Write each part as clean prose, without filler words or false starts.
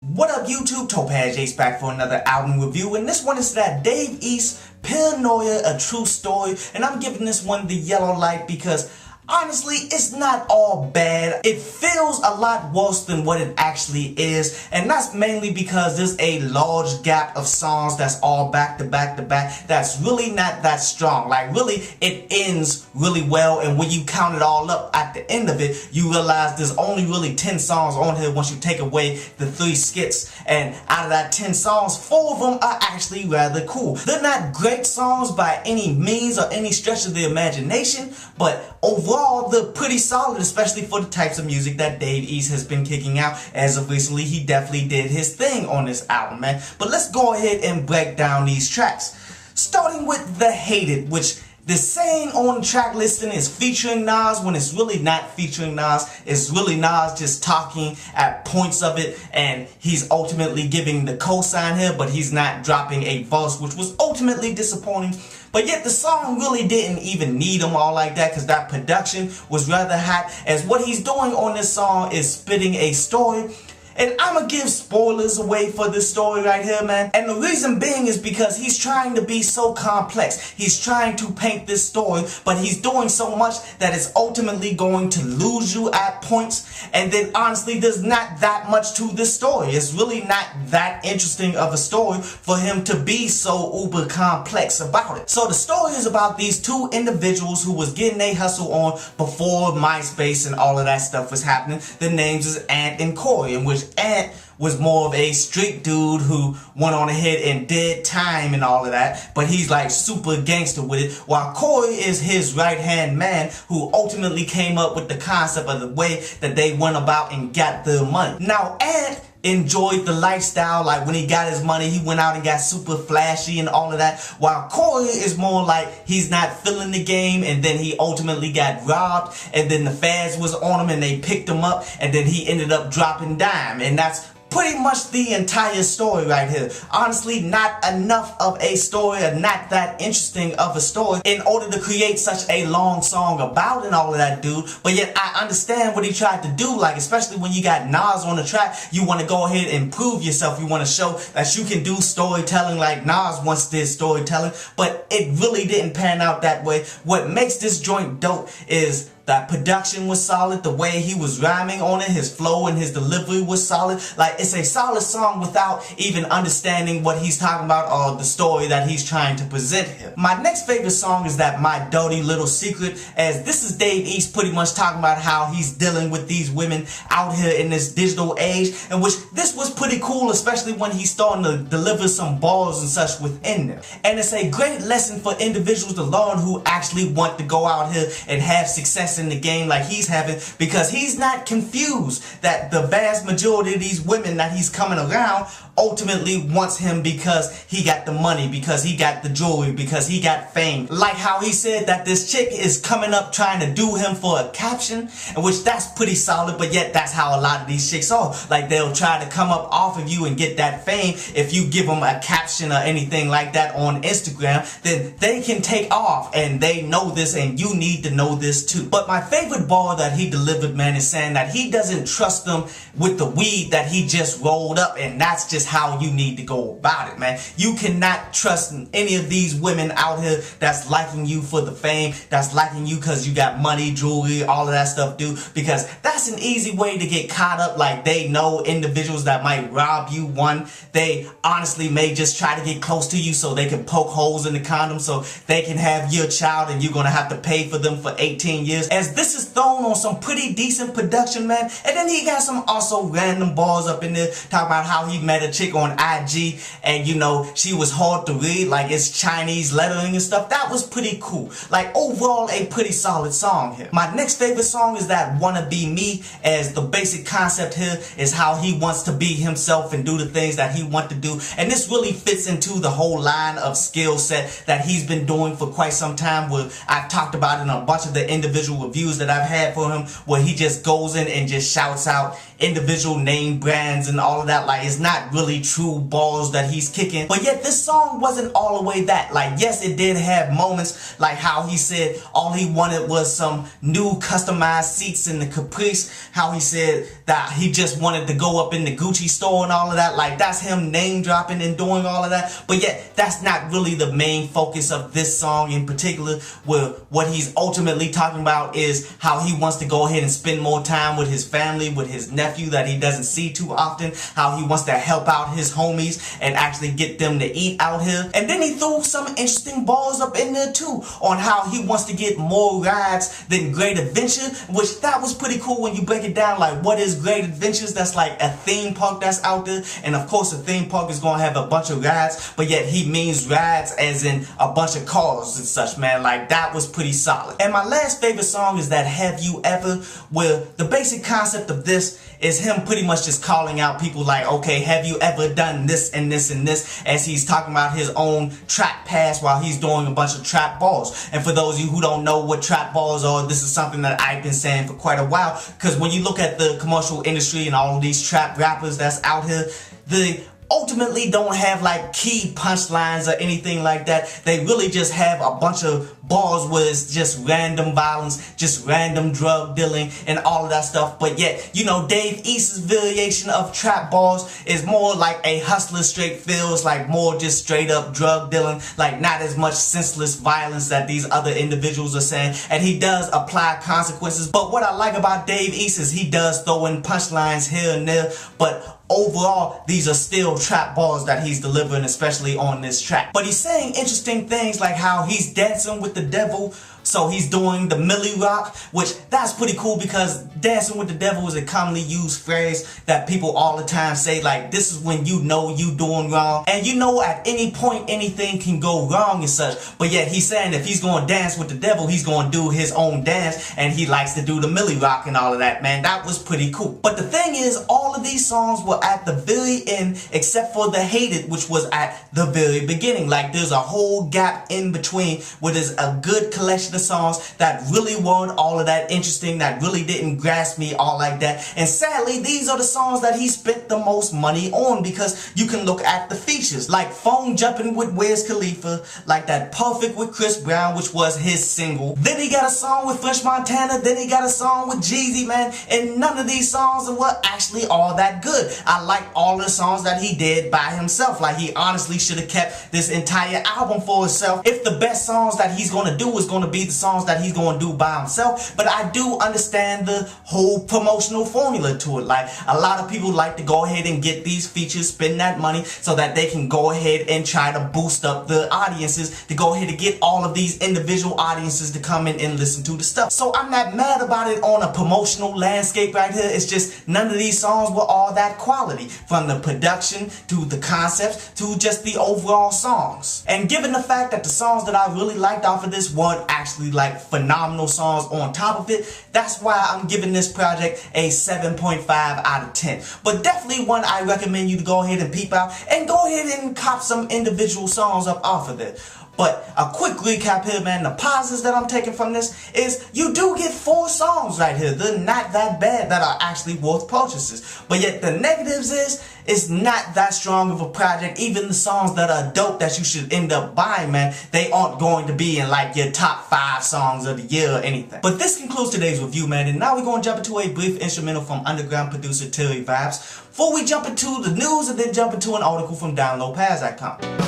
What up YouTube, Topaz Jace back for another album review, and this one is that Dave East, Paranoia, A True Story, and I'm giving this one the yellow light because honestly, it's not all bad. It feels a lot worse than what it actually is, and that's mainly because there's a large gap of songs that's all back to back to back that's really not that strong. Like really, it ends really well, and when you count it all up at the end of it, you realize there's only really 10 songs on here once you take away the 3 skits, and out of that 10 songs, 4 of them are actually rather cool. They're not great songs by any means or any stretch of the imagination, but overall, they're pretty solid, especially for the types of music that Dave East has been kicking out. As of recently, he definitely did his thing on this album, man. But let's go ahead and break down these tracks. Starting with The Hated, which the saying on the track listing is featuring Nas when it's really not featuring Nas. It's really Nas just talking at points of it, and he's ultimately giving the cosign here, but he's not dropping a verse, which was ultimately disappointing. But yet the song really didn't even need them all like that, because that production was rather hot, as what he's doing on this song is spitting a story. And I'm gonna give spoilers away for this story right here, man. And the reason being is because he's trying to be so complex. He's trying to paint this story, but he's doing so much that it's ultimately going to lose you at points. And then honestly, there's not that much to this story. It's really not that interesting of a story for him to be so uber complex about it. So the story is about these 2 individuals who was getting their hustle on before MySpace and all of that stuff was happening. The names is Ant and Corey, in which Ant was more of a street dude who went on ahead and did time and all of that, but he's like super gangster with it, while Corey is his right-hand man who ultimately came up with the concept of the way that they went about and got their money. Now Ant enjoyed the lifestyle, like when he got his money, he went out and got super flashy and all of that, while Corey is more like he's not feeling the game, and then he ultimately got robbed, and then the feds was on him and they picked him up, and then he ended up dropping dime, and that's pretty much the entire story right here. Honestly, not enough of a story, or not that interesting of a story in order to create such a long song about and all of that, dude. But yet I understand what he tried to do, like especially when you got Nas on the track, you want to go ahead and prove yourself. You want to show that you can do storytelling like Nas once did storytelling, but it really didn't pan out that way. What makes this joint dope is that production was solid, the way he was rhyming on it, his flow and his delivery was solid. Like, it's a solid song without even understanding what he's talking about or the story that he's trying to present here. My next favorite song is that My Dirty Little Secret, as this is Dave East pretty much talking about how he's dealing with these women out here in this digital age, in which this was pretty cool, especially when he's starting to deliver some bars and such within them. And it's a great lesson for individuals to learn who actually want to go out here and have success in the game like he's having, because he's not confused that the vast majority of these women that he's coming around ultimately wants him because he got the money, because he got the jewelry, because he got fame. Like how he said that this chick is coming up trying to do him for a caption, in which that's pretty solid, but yet that's how a lot of these chicks are. Like, they'll try to come up off of you and get that fame. If you give them a caption or anything like that on Instagram, then they can take off, and they know this, and you need to know this too. But my favorite bar that he delivered, man, is saying that he doesn't trust them with the weed that he just rolled up, and that's just how you need to go about it, man. You cannot trust any of these women out here that's liking you for the fame, that's liking you because you got money, jewelry, all of that stuff, dude, because that's an easy way to get caught up. Like, they know individuals that might rob you. One, they honestly may just try to get close to you so they can poke holes in the condom so they can have your child, and you're gonna have to pay for them for 18 years. As this is thrown on some pretty decent production, man, and then he got some also random bars up in there talking about how he met a chick on IG, and you know, she was hard to read, like it's Chinese lettering and stuff. That was pretty cool. Like, overall, a pretty solid song here. My next favorite song is that Wanna Be Me, as the basic concept here is how he wants to be himself and do the things that he wants to do, and this really fits into the whole line of skill set that he's been doing for quite some time, where I've talked about in a bunch of the individual commercial reviews that I've had for him, where he just goes in and just shouts out individual name brands and all of that. Like, it's not really true balls that he's kicking. But yet this song wasn't all the way that. Like, yes, it did have moments like how he said all he wanted was some new customized seats in the Caprice. How he said that he just wanted to go up in the Gucci store and all of that. Like, that's him name dropping and doing all of that. But yet that's not really the main focus of this song in particular. Where what he's ultimately talking about is how he wants to go ahead and spend more time with his family, with his nephew that he doesn't see too often, how he wants to help out his homies and actually get them to eat out here. And then he threw some interesting balls up in there too on how he wants to get more rides than Great Adventure, which that was pretty cool when you break it down. Like, what is Great Adventures? That's like a theme park that's out there, and of course a theme park is gonna have a bunch of rides, but yet he means rides as in a bunch of cars and such, man. Like, that was pretty solid. And my last favorite song is that Have You Ever, where the basic concept of this is him pretty much just calling out people like, okay, have you ever done this and this and this, as he's talking about his own trap past while he's doing a bunch of trap balls. And for those of you who don't know what trap balls are, this is something that I've been saying for quite a while, because when you look at the commercial industry and all of these trap rappers that's out here, they ultimately don't have like key punchlines or anything like that. They really just have a bunch of bars where it's just random violence, just random drug dealing and all of that stuff. But yet, you know, Dave East's variation of trap bars is more like a Hustler straight feels, like more just straight up drug dealing, like not as much senseless violence that these other individuals are saying. And he does apply consequences. But what I like about Dave East is he does throw in punchlines here and there, but overall, these are still trap bars that he's delivering, especially on this track. But he's saying interesting things like how he's dancing with the devil. So he's doing the Millie Rock, which that's pretty cool, because dancing with the devil is a commonly used phrase that people all the time say, like, this is when you know you doing wrong. And you know at any point anything can go wrong and such. But yet he's saying if he's going to dance with the devil, he's going to do his own dance, and he likes to do the Millie Rock and all of that, man. That was pretty cool. But the thing is, all of these songs were at the very end, except for the Hated, which was at the very beginning. Like, there's a whole gap in between where there's a good collection of songs that really weren't all of that interesting, that really didn't grasp me all like that. And sadly, these are the songs that he spent the most money on, because you can look at the features, like Phone Jumping with Wiz Khalifa, like that Perfect with Chris Brown, which was his single. Then he got a song with French Montana, then he got a song with Jeezy, man, and none of these songs were actually all that good. I like all the songs that he did by himself. Like, he honestly should have kept this entire album for himself if the best songs that he's going to do is going to be the songs that he's going to do by himself. But I do understand the whole promotional formula to it. Like, a lot of people like to go ahead and get these features, spend that money so that they can go ahead and try to boost up the audiences, to go ahead and get all of these individual audiences to come in and listen to the stuff. So I'm not mad about it on a promotional landscape right here. It's just none of these songs were all that quality, from the production to the concepts to just the overall songs. And given the fact that the songs that I really liked off of this weren't actually like phenomenal songs on top of it, that's why I'm giving this project a 7.5 out of 10. But definitely one I recommend you to go ahead and peep out, and go ahead and cop some individual songs up off of it. But a quick recap here, man. The positives that I'm taking from this is you do get 4 songs right here. They're not that bad, that are actually worth purchases. But yet the negatives is, it's not that strong of a project. Even the songs that are dope that you should end up buying, man, they aren't going to be in like your top 5 songs of the year or anything. But this concludes today's review, man. And now we're going to jump into a brief instrumental from underground producer Terry Vibes, before we jump into the news and then jump into an article from downloadpads.com.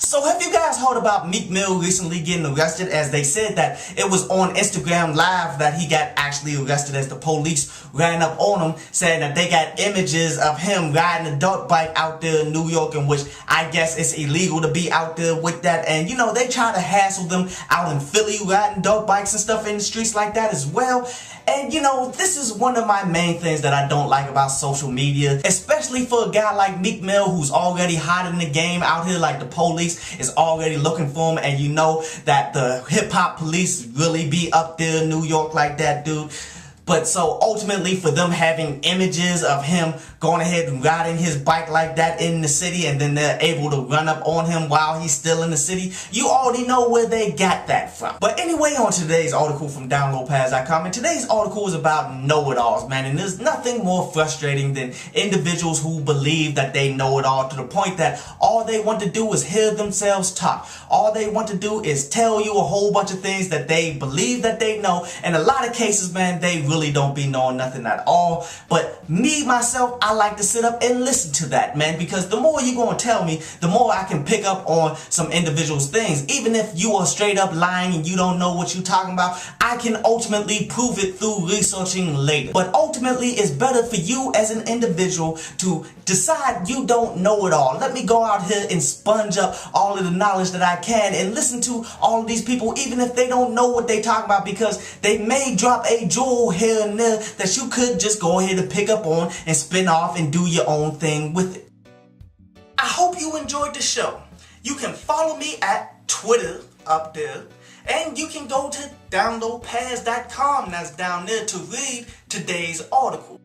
So have you guys heard about Meek Mill recently getting arrested? As they said that it was on Instagram Live that he got actually arrested, as the police ran up on him, saying that they got images of him riding a dirt bike out there in New York, in which I guess it's illegal to be out there with that. And you know, they try to hassle them out in Philly riding dirt bikes and stuff in the streets like that as well. And you know, this is one of my main things that I don't like about social media, especially for a guy like Meek Mill, who's already hot in the game out here. Like, the police is already looking for him, and you know that the hip-hop police really be up there in New York like that, dude. But so ultimately for them having images of him going ahead and riding his bike like that in the city, and then they're able to run up on him while he's still in the city, you already know where they got that from. But anyway, on today's article from downloadpads.com, and today's article is about know-it-alls, man. And there's nothing more frustrating than individuals who believe that they know it all, to the point that all they want to do is hear themselves talk. All they want to do is tell you a whole bunch of things that they believe that they know. In a lot of cases, man, they really don't be knowing nothing at all. But me, myself, I like to sit up and listen to that, man, because the more you're going to tell me, the more I can pick up on some individuals' things. Even if you are straight up lying and you don't know what you're talking about, I can ultimately prove it through researching later. But ultimately, it's better for you as an individual to decide you don't know it all. Let me go out here and sponge up all of the knowledge that I can and listen to all of these people, even if they don't know what they talk about, because they may drop a jewel here and there that you could just go ahead and pick up on and spin off and do your own thing with it. I hope you enjoyed the show. You can follow me at Twitter up there, and you can go to downloadpads.com, that's down there, to read today's article.